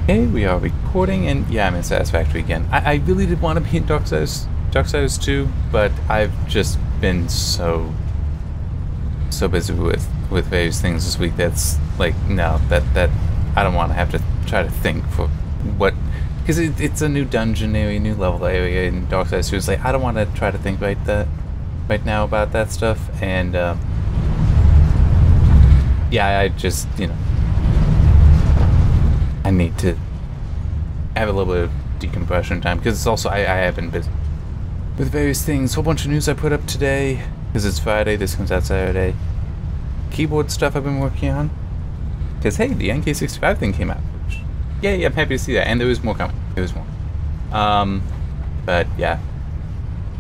Okay, we are recording, and yeah, I'm in Satisfactory again. I really did want to be in Darksiders 2, but I've just been so busy with various things this week that's like, no, that I don't want to have to try to think for what, because it's a new dungeon area, new level area in Darksiders 2. It's like, I don't want to try to think right now about that stuff, and yeah, I just, I need to have a little bit of decompression time, because it's also, I have been busy with various things. Whole bunch of news I put up today, because it's Friday, this comes out Saturday. Keyboard stuff I've been working on, because hey, the NK65 thing came out. Yeah, I'm happy to see that, and there is more coming. There is more. But yeah.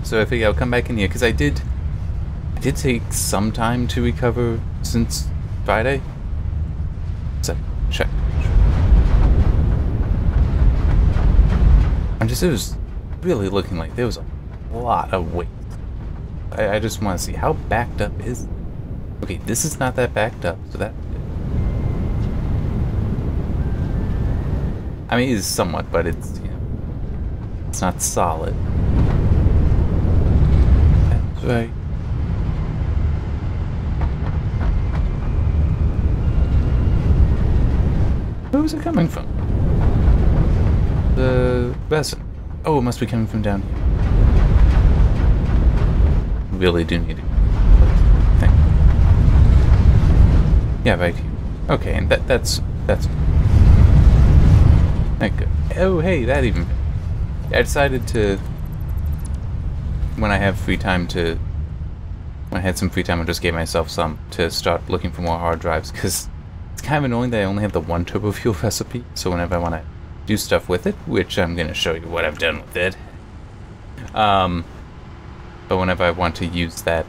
So I figure I'll come back in here, because I did take some time to recover since Friday. So, check. It was really looking like there was a lot of weight. I just want to see how backed up is it? Okay, this is not that backed up, so that... I mean, it is somewhat, but it's, it's not solid. That's right. Where was it coming from? The resin. Oh, it must be coming from down here. Really do need it. Thank you. Yeah, right here. Okay, and that's that good. Oh, hey, that even. I decided to, when I have free time when I had some free time, I just gave myself some to start looking for more hard drives, because it's kind of annoying that I only have the one turbo fuel recipe. So whenever I want to do stuff with it, which I'm going to show you what I've done with it. But whenever I want to use that,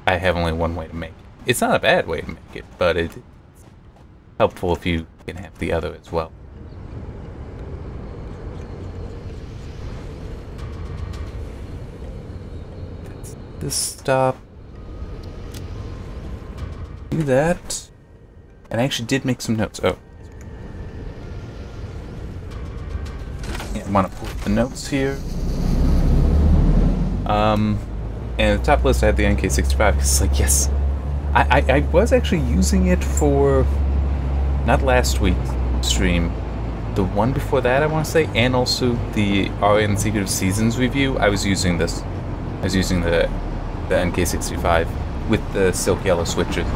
I have only one way to make it. It's not a bad way to make it, but it's helpful if you can have the other as well. That's this stop. Do that. And I actually did make some notes. Oh. I want to pull up the notes here. And at the top list I had the NK65, because it's like, yes. I was actually using it for, not last week's stream, the one before that I want to say, and also the Aria and Secret of Seasons review. I was using this. I was using the NK65 with the silk yellow switches.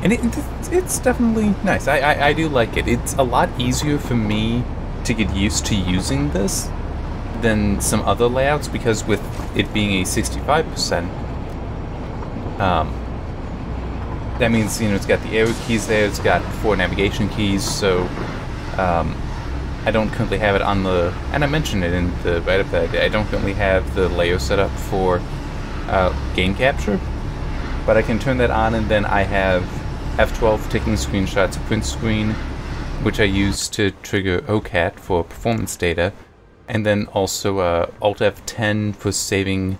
And it's definitely nice. I do like it. It's a lot easier for me to get used to using this than some other layouts, because with it being a 65%, that means, it's got the arrow keys there, it's got 4 navigation keys, so I don't currently have it on the, and I mentioned it in the write-up that I did, I don't currently have the layer set up for game capture, but I can turn that on, and then I have F12 taking screenshots of print screen, which I use to trigger OCAT for performance data, and then also Alt F10 for saving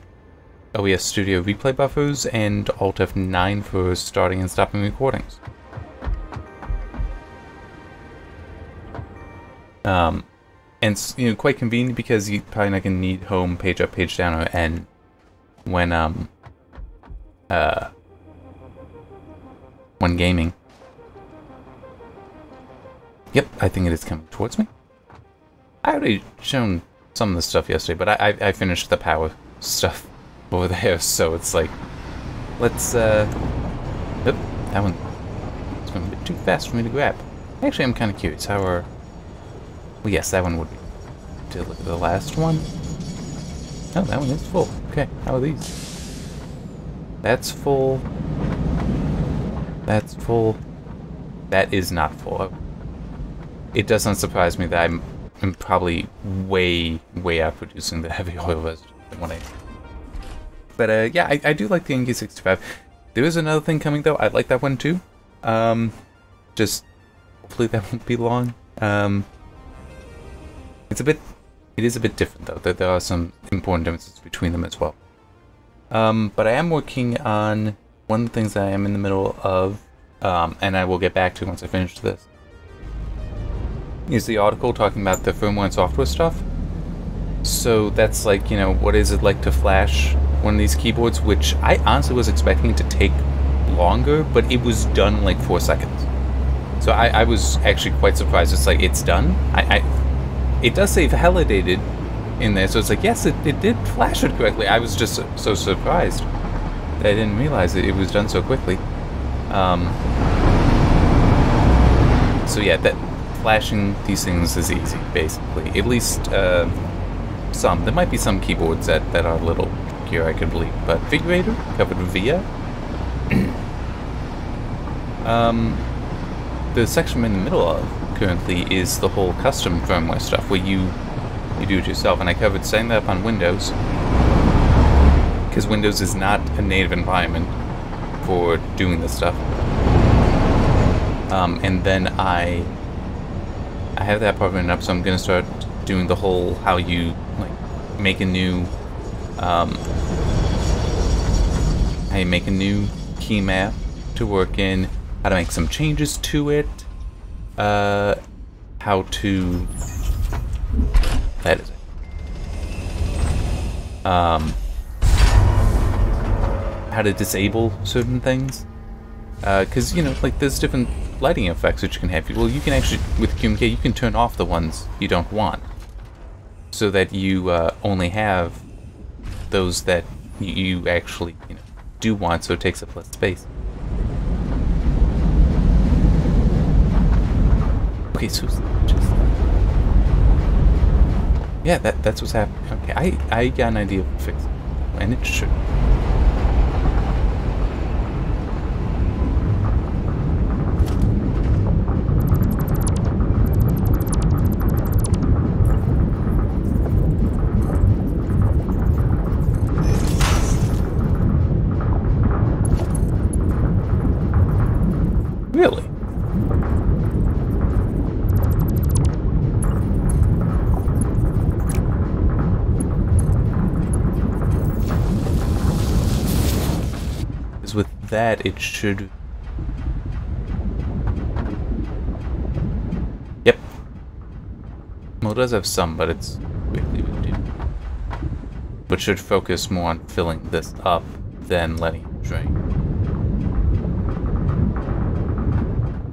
OES Studio replay buffers, and Alt F9 for starting and stopping recordings. And it's, quite convenient, because you're probably not going to need home, page up, page down, or N when gaming. Yep, I think it is coming towards me. I already shown some of the stuff yesterday, but I finished the power stuff over there, so it's like, let's, Oop, that one, it's going a bit too fast for me to grab. Actually, I'm kind of curious, how are, well, yes, that one would be, to look at the last one. Oh, that one is full. Okay, how are these? That's full. That's full. That is not full. It doesn't surprise me that I'm probably way outproducing the heavy oil residue than what I am. But yeah, I do like the NK65. There is another thing coming though. I like that one too. Just hopefully that won't be long. It is a bit different though. There are some important differences between them as well. But I am working on one of the things that I am in the middle of, and I will get back to once I finish this. is the article talking about the firmware and software stuff. So that's like, you know, what is it like to flash one of these keyboards, which I honestly was expecting to take longer, but it was done in like 4 seconds. So I was actually quite surprised. It's like, it's done. It does say validated in there, so it's like, yes, it did flash it correctly. I was just so surprised that I didn't realize that it was done so quickly. So yeah, that flashing these things is easy, basically. At least some. There might be some keyboards that are a little trickier, I could believe. But Figurator, covered with VIA. The section I'm in the middle of currently is the whole custom firmware stuff, where you do it yourself. And I covered setting that up on Windows, because Windows is not a native environment for doing this stuff. And then I have that part written up, so I'm going to start doing the whole how you like make a new key map to work in, how to make some changes to it, how to that is it. How to disable certain things, because you know, like there's different lighting effects which you can have. Well, you can actually, with QMK, you can turn off the ones you don't want, so that you only have those that you actually, you know, do want, so it takes up less space. Okay, so just yeah, that's what's happening. Okay, I got an idea of fixing it, and it should. Really? Because with that, it should... Yep. Well, it does have some, but it's quickly reduced. But should focus more on filling this up than letting it drain.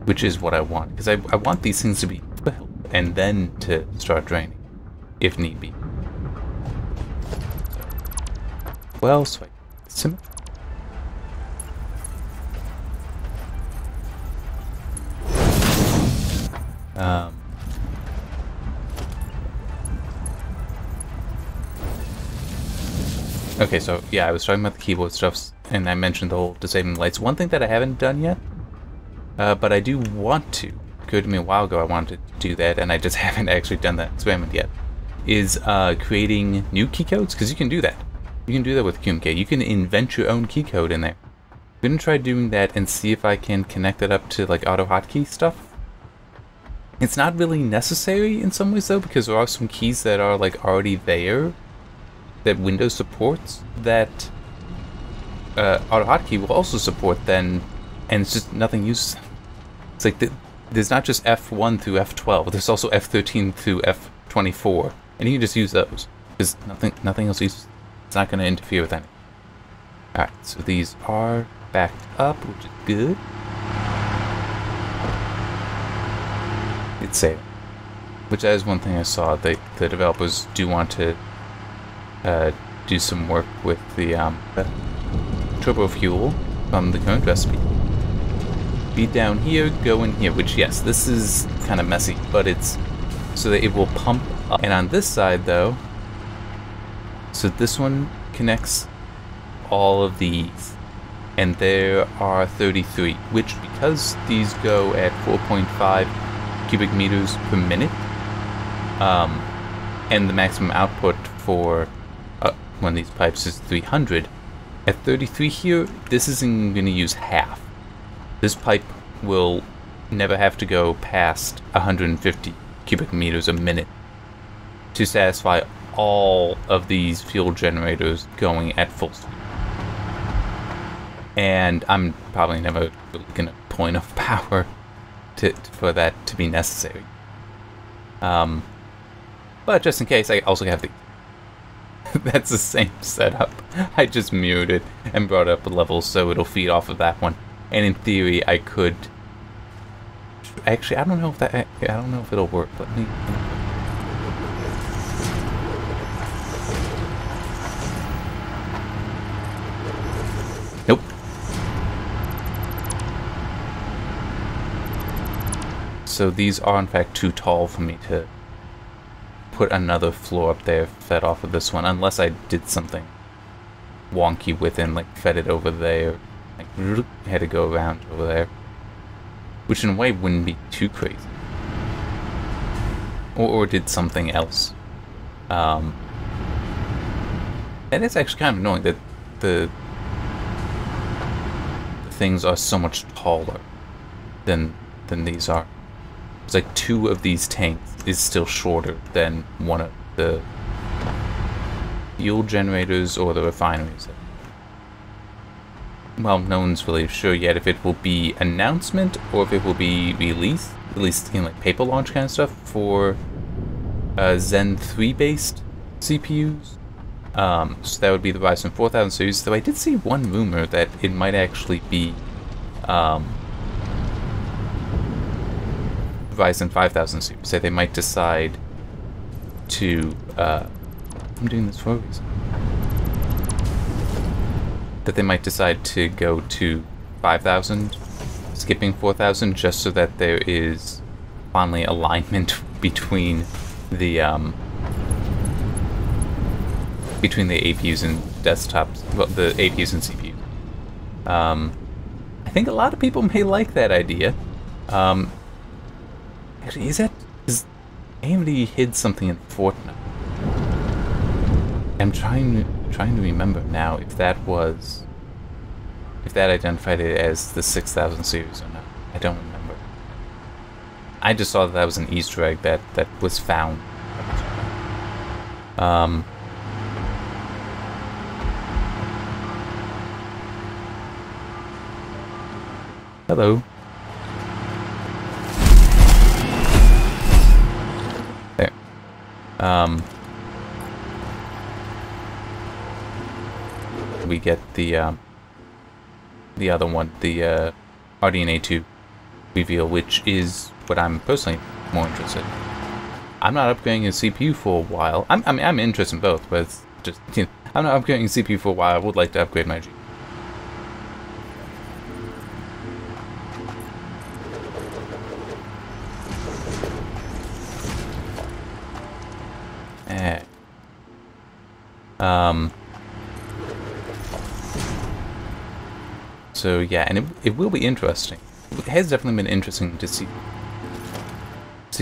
Which is what I want, because I want these things to be filled and then to start draining, if need be. Well, so okay, so yeah, I was talking about the keyboard stuff, and I mentioned the whole disabling lights. One thing that I haven't done yet, but I do want to, it occurred to me a while ago I wanted to do that, and I just haven't actually done that experiment yet, is creating new key codes, because you can do that. You can do that with QMK. You can invent your own key code in there. I'm going to try doing that and see if I can connect it up to like auto hotkey stuff. It's not really necessary in some ways though, because there are some keys that are like already there that Windows supports that auto hotkey will also support then, and it's just nothing uses. It's like there's not just F1 through F12, there's also F13 through F24, and you can just use those because nothing else uses. It's not going to interfere with anything. All right, so these are backed up, which is good. It's safe. Which that is one thing I saw. The developers do want to do some work with the turbo fuel from the current recipe. Be down here, go in here, which yes, this is kind of messy, but it's so that it will pump up. And on this side though, so this one connects all of these, and there are 33, which because these go at 4.5 cubic meters per minute, and the maximum output for one of these pipes is 300, at 33 here, this isn't going to use half. This pipe will never have to go past 150 cubic meters a minute to satisfy all of these fuel generators going at full speed. And I'm probably never really going to pull enough power for that to be necessary. But just in case, I also have the... That's the same setup. I just mirrored it and brought up a level so it'll feed off of that one. And in theory, I could... Actually, I don't know if that... I don't know if it'll work. Let me... Nope. So these are in fact too tall for me to put another floor up there fed off of this one, unless I did something wonky with it, like fed it over there, like had to go around over there, which in a way wouldn't be too crazy, or did something else. And it's actually kind of annoying that the things are so much taller than these are. It's like 2 of these tanks is still shorter than one of the fuel generators or the refineries. Well, no one's really sure yet if it will be announcement or if it will be released, at least in like paper launch kind of stuff, for Zen 3 based CPUs. So that would be the Ryzen 4000 series, though I did see one rumor that it might actually be Ryzen 5000 series. Say they might decide to I'm doing this for a reason. That they might decide to go to 5000, skipping 4000, just so that there is finally alignment between the APUs and desktops, well, the APUs and CPUs. I think a lot of people may like that idea. Actually, is AMD hid something in Fortnite? I'm trying to remember now if that identified it as the 6000 series or not. I don't remember. I just saw that was an Easter egg that was found. Hello. There. We get the other one, the RDNA 2 reveal, which is what I'm personally more interested in. I'm not upgrading a CPU for a while. I'm interested in both, but it's just, you know, I'm not upgrading a CPU for a while. I would like to upgrade my GPU. So yeah, and it will be interesting. It has definitely been interesting to see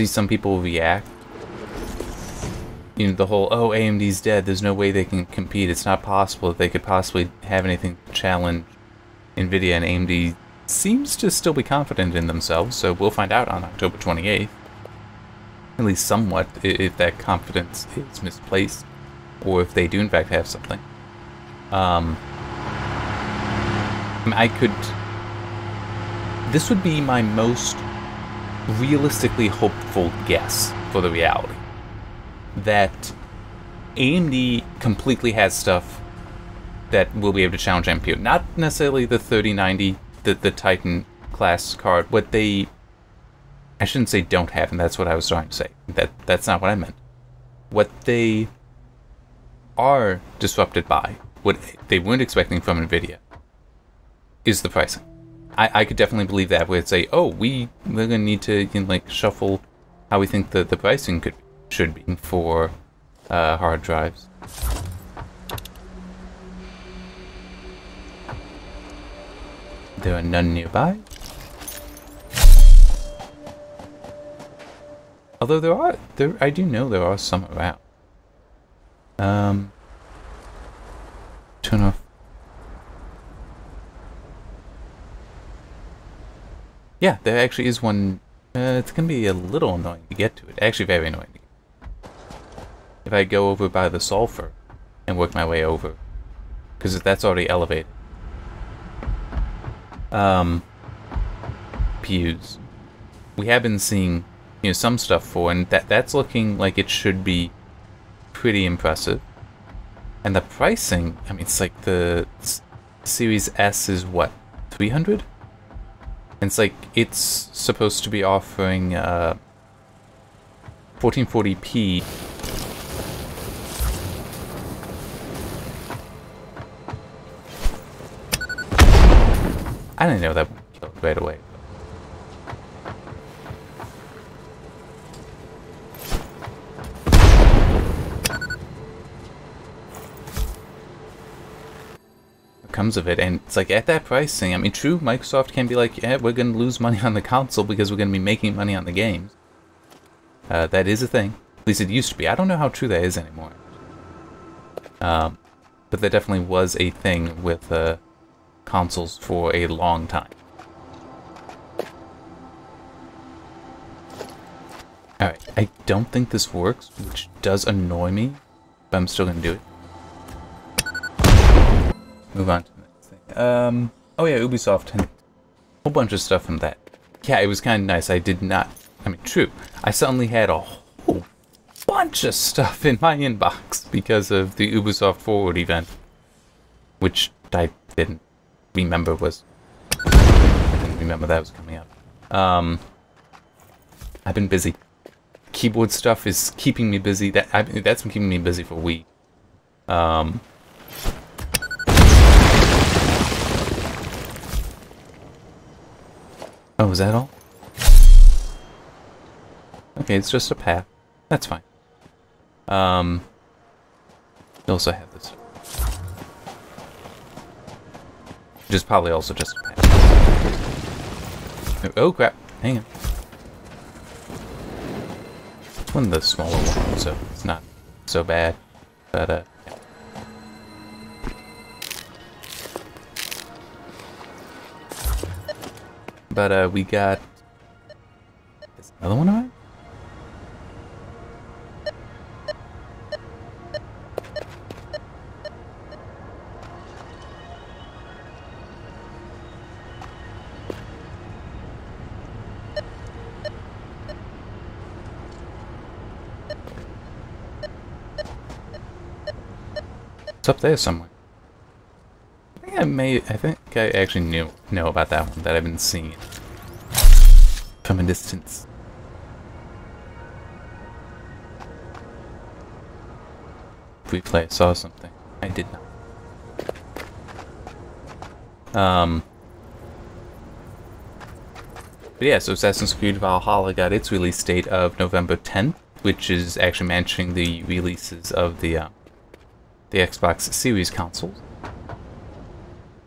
some people react. You know, the whole, oh, AMD's dead, there's no way they can compete, it's not possible that they could possibly have anything to challenge NVIDIA, and AMD seems to still be confident in themselves, so we'll find out on October 28th. At least somewhat, if that confidence is misplaced, or if they do in fact have something. This would be my most realistically hopeful guess for the reality. That AMD completely has stuff that will be able to challenge NPU. Not necessarily the 3090, the Titan class card. What they... I shouldn't say don't have, and that's what I was trying to say. That's not what I meant. What they are disrupted by, what they weren't expecting from NVIDIA, is the pricing. I could definitely believe that, where it's say, oh, we're gonna need to, you know, like, shuffle how we think the pricing should be for hard drives. There are none nearby. Although I do know there are some around. Turn off. Yeah, there actually is one. It's gonna be a little annoying to get to it. Actually, very annoying to get. If I go over by the sulfur and work my way over, because that's already elevated. PUs. We have been seeing some stuff for, and that's looking like it should be pretty impressive. And the pricing, I mean, it's like the Series S is what, 300? And it's like it's supposed to be offering 1440p. I didn't know that would kill it right away. What comes of it, and it's like at that pricing, I mean, true, Microsoft can be like, yeah, we're going to lose money on the console because we're going to be making money on the games. That is a thing. At least it used to be. I don't know how true that is anymore. But that definitely was a thing with consoles for a long time. Alright, I don't think this works, which does annoy me, but I'm still gonna do it. Move on to the next thing. Oh yeah, Ubisoft and a whole bunch of stuff from that. Yeah, it was kind of nice. I did not, I mean, true, I suddenly had a whole bunch of stuff in my inbox because of the Ubisoft Forward event, which I didn't remember was, I didn't remember that was coming up. I've been busy. Keyboard stuff is keeping me busy. That's been keeping me busy for a week. Oh, is that all? Okay, it's just a path. That's fine. We also have this. Which is probably also just a path. Oh crap! Hang on. It's one of the smaller ones, so it's not so bad. But yeah. But we got is another one of it? It's up there somewhere. I think I actually know about that one, that I've been seeing it from a distance. Replay, I saw something. I did not. But yeah, so Assassin's Creed Valhalla got its release date of November 10th, which is actually matching the releases of the Xbox Series consoles.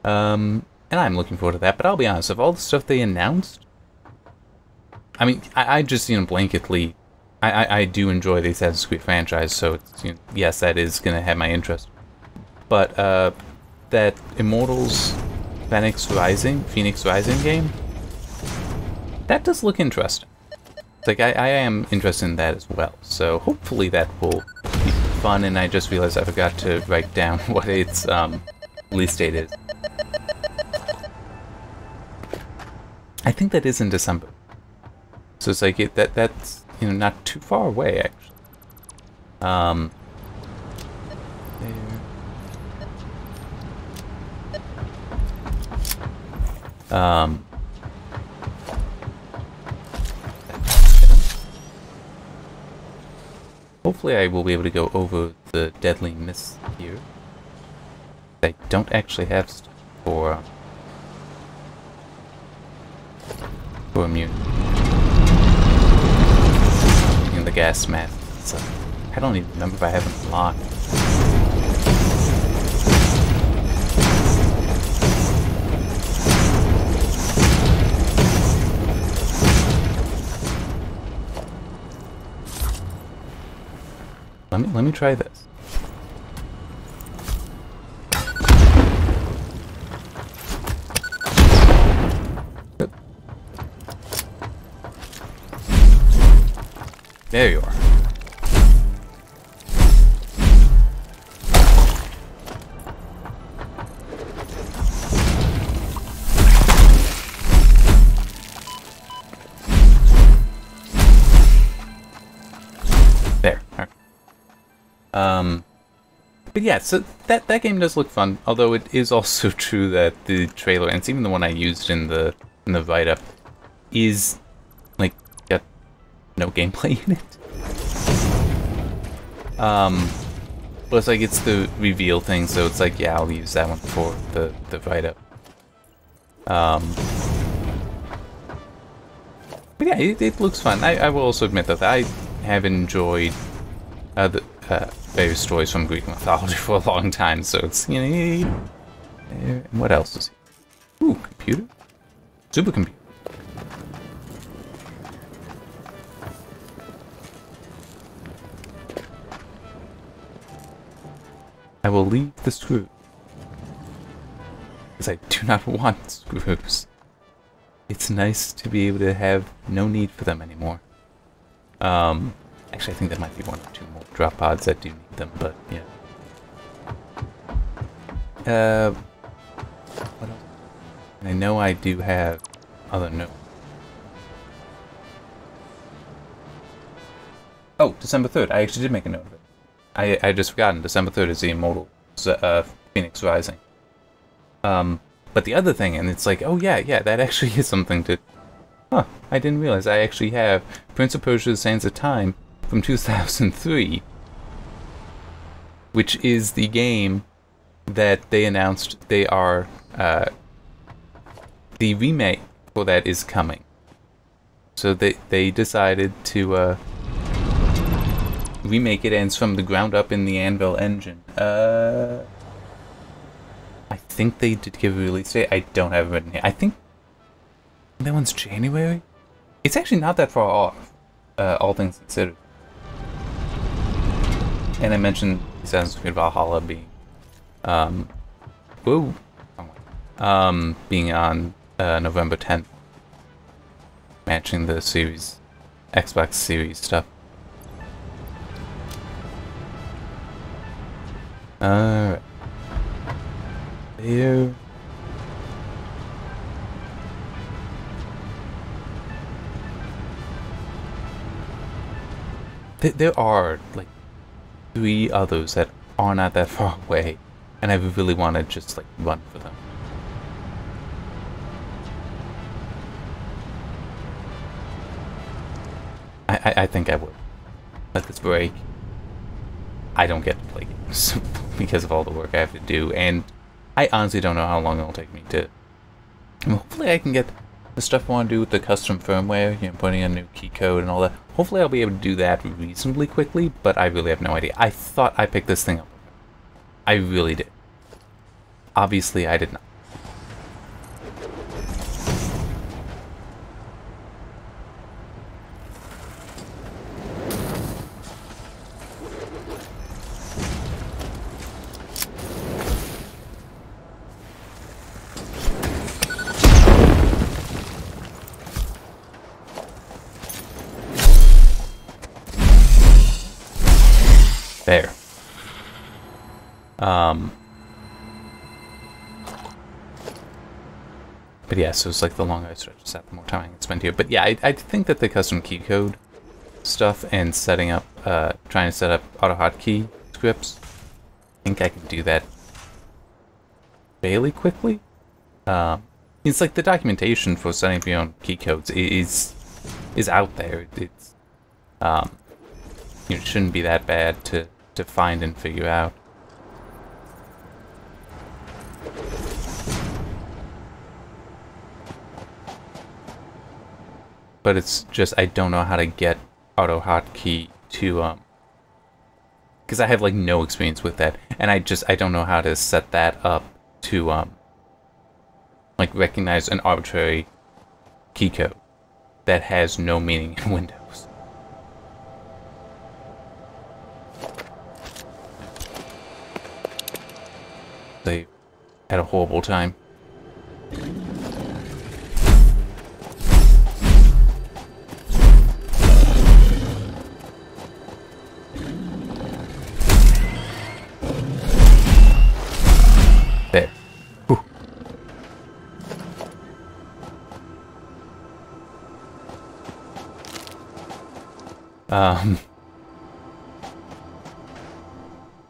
And I'm looking forward to that, but I'll be honest, of all the stuff they announced, I mean, I just, blanketly, I do enjoy the Assassin's Creed franchise, so it's, yes, that is going to have my interest. But, that Immortals Phoenix Rising game, that does look interesting. It's like, I am interested in that as well, so hopefully that will be fun, and I just realized I forgot to write down what its, release date is. I think that is in December. So it's like that's not too far away actually. There. Hopefully I will be able to go over the Deadly Mist here. I don't actually have stuff for immune. In the gas mask. So I don't even remember if I have it unlocked. Let me try this. There you are. There. Okay. But yeah, so that game does look fun. Although it is also true that the trailer, and it's even the one I used in the write-up, is like got no gameplay in it. But it's like it's the reveal thing, so it's like yeah, I'll use that one for the write-up. But yeah, it looks fun. I will also admit that I have enjoyed the various stories from Greek mythology for a long time, so it's, you know, what else is here? Ooh, computer? Supercomputer. I will leave the screw, because I do not want screws. It's nice to be able to have no need for them anymore. Actually, I think there might be one or two more drop pods that do need them, but yeah. What else? And I know I do have other notes. Oh, December 3rd. I actually did make a note of it. I just forgotten. December 3rd is the Immortal Phoenix Rising. But the other thing, and it's like, oh yeah, that actually is something to... Huh, I didn't realize I actually have Prince of Persia: Sands of Time from 2003, which is the game that they announced they are... the remake for that is coming. So they decided to remake it, and it's from the ground up in the Anvil engine. I think they did give a release date. I don't have it written here. I think that one's January? It's actually not that far off, all things considered. And I mentioned Assassin's Creed Valhalla being, being on November 10th, matching the series, Xbox Series stuff. Alright. There. There are, like, 3 others that are not that far away, and I really want to just, like, run for them. I think I would. Let this break. I don't get to play games because of all the work I have to do, and I honestly don't know how long it'll take me to... Hopefully I can get the stuff I want to do with the custom firmware, you know, putting in a new key code and all that. Hopefully I'll be able to do that reasonably quickly, but I really have no idea. I thought I picked this thing up. I really did. Obviously I did not. There. But yeah, so it's like the longer I stretch this out, the more time I can spend here. But yeah, I think that the custom key code stuff and setting up, trying to set up auto hotkey scripts, I think I can do that fairly quickly. It's like the documentation for setting up your own key codes is out there. It's, you know, it shouldn't be that bad to find and figure out. But it's just, I don't know how to get auto hotkey to, because I have like no experience with that, and I don't know how to set that up to, like recognize an arbitrary key code that has no meaning in Windows. They had a horrible time. There. Whew.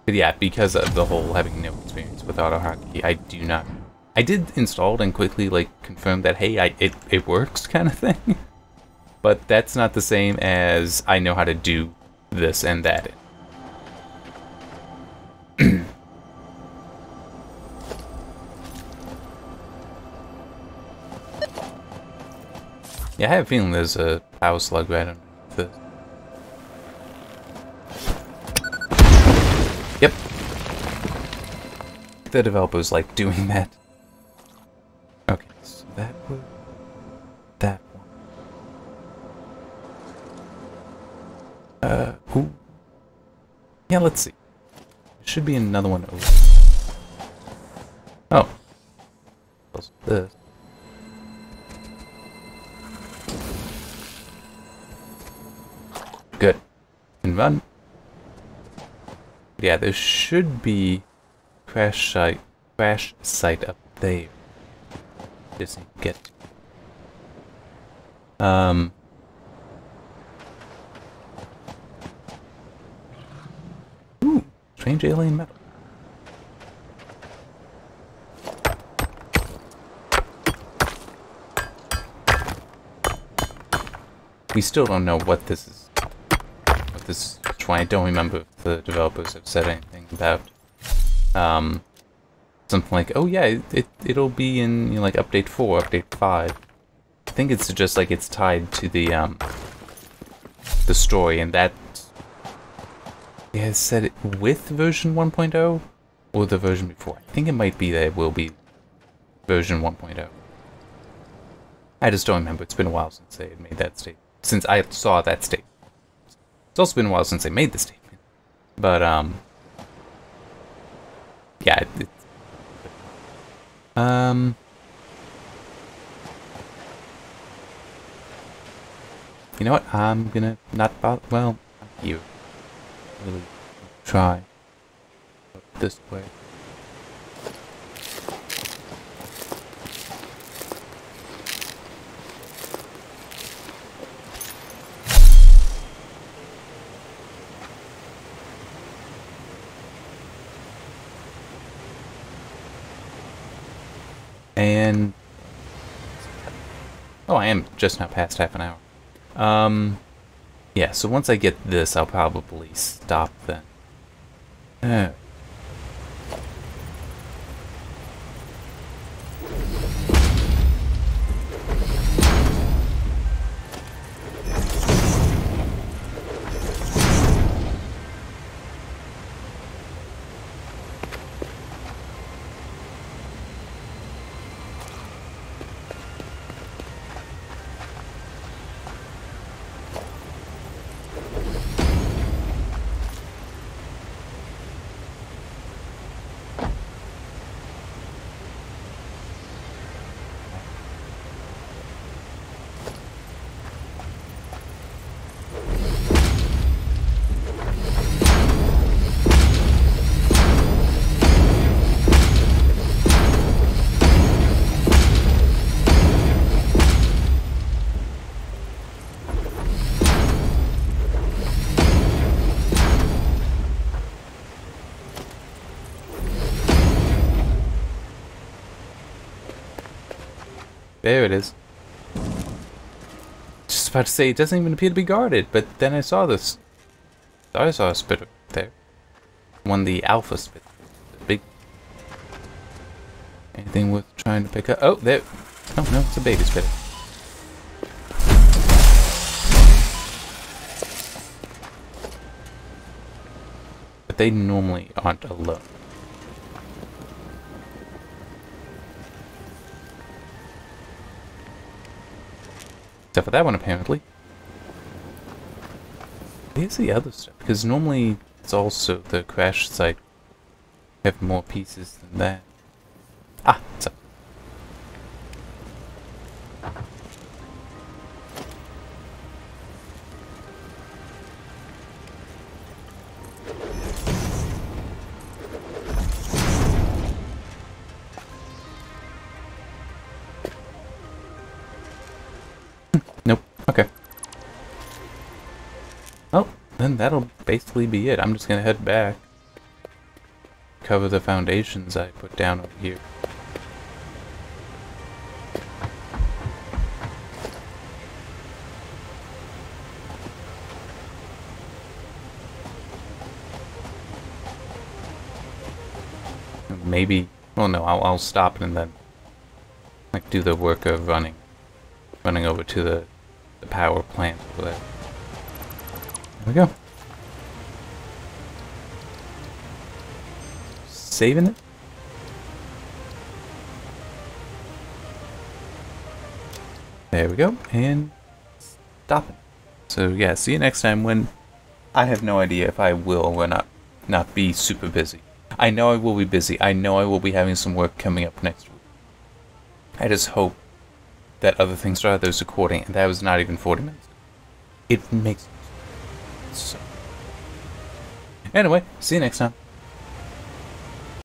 But yeah, because of the whole having no experience with AutoHotkey, I do not. I did install it and quickly like confirm that hey, it works kind of thing. But that's not the same as I know how to do this and that. Yeah, I have a feeling there's a power slug right underneath this. Yep. The developers like doing that. Okay, so that was that one. Ooh. Yeah, let's see. There should be another one over. Oh. What's this? Good. And run. Yeah, there should be crash site up there. Just need to get. Ooh, strange alien metal. We still don't know what this is. This is why I don't remember if the developers have said anything about something like, oh yeah, it'll be in, you know, like update 4, update 5. I think it's just like it's tied to the story, and that it has said it with version 1.0 or the version before. I think it might be that it will be version 1.0. I just don't remember. It's been a while since they had made that statement. Since I saw that statement. It's also been a while since I made the statement, but yeah, you know what? I'm gonna not bother. Well, you really try this way. And oh, I am just now past half an hour. Yeah, so once I get this, I'll probably stop then. There it is. Just about to say, it doesn't even appear to be guarded, but then I saw this. I saw a spitter there. One, the alpha spitter. The big. Anything worth trying to pick up? Oh, there. Oh, no, it's a baby spitter. But they normally aren't alone. Except for that one, apparently. Here's the other stuff, because normally it's also the crash site have more pieces than that. Ah, it's up. Nope. Okay. Well, then that'll basically be it. I'm just gonna head back. cover the foundations I put down over here. Maybe, well no, I'll stop and then like do the work of running over to the power plant over there. There we go. Saving it. There we go, and stop it. So yeah, see you next time when I have no idea if I will or not be super busy. I know I will be busy. I know I will be having some work coming up next week. I just hope that other things start. There's recording, and that was not even 40 minutes. It makes so. Anyway, see you next time.